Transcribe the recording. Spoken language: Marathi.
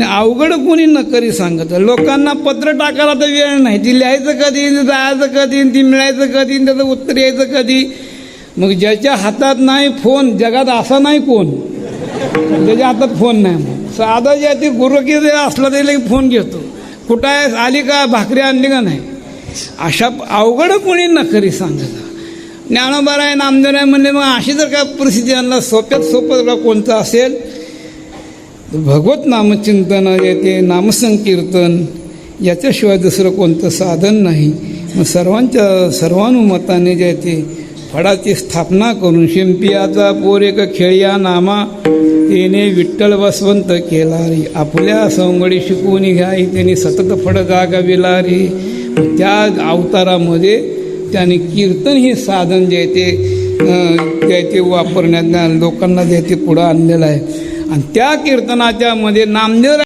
अवघड कोणी न करी सांगत. लोकांना पत्र टाकायला तर वेळ नाही. ती लिहायचं कधी, जायचं कधी, ती मिळायचं कधी, त्याचं उत्तर यायचं कधी. मग ज्याच्या हातात नाही फोन, जगात असा नाही कोण ज्याच्या हातात फोन नाही. मग साधा ज्या ती गुरुकी असला तरी फोन घेतो. कुठं आहे, आली का, भाकरी आणली का नाही. अशा अवघड कोणी न करी सांगत. ज्ञानोबा आहे, नामदेव आहे म्हणले. मग अशी जर काय परिस्थिती आणला, सोप्यात सोपं कोणतं असेल, भगवत नामचिंतन येते, नामसंकीर्तन याच्याशिवाय दुसरं कोणतं साधन नाही. मग सर्वानुमताने जे ते फळाची स्थापना करून, शिंपियाचा पोर एक खेळिया नामा, तेने विठ्ठल वसवंत केला रे. आपल्या सवंगडी शिकवून घ्याई, त्यांनी सतत फळ जागविला रे. त्या अवतारामध्ये त्याने कीर्तन हे साधन जे ते वापरण्यात लोकांना जे ते पुढं आणलेलं आहे. आणि त्या कीर्तनाच्या मध्ये नामदेव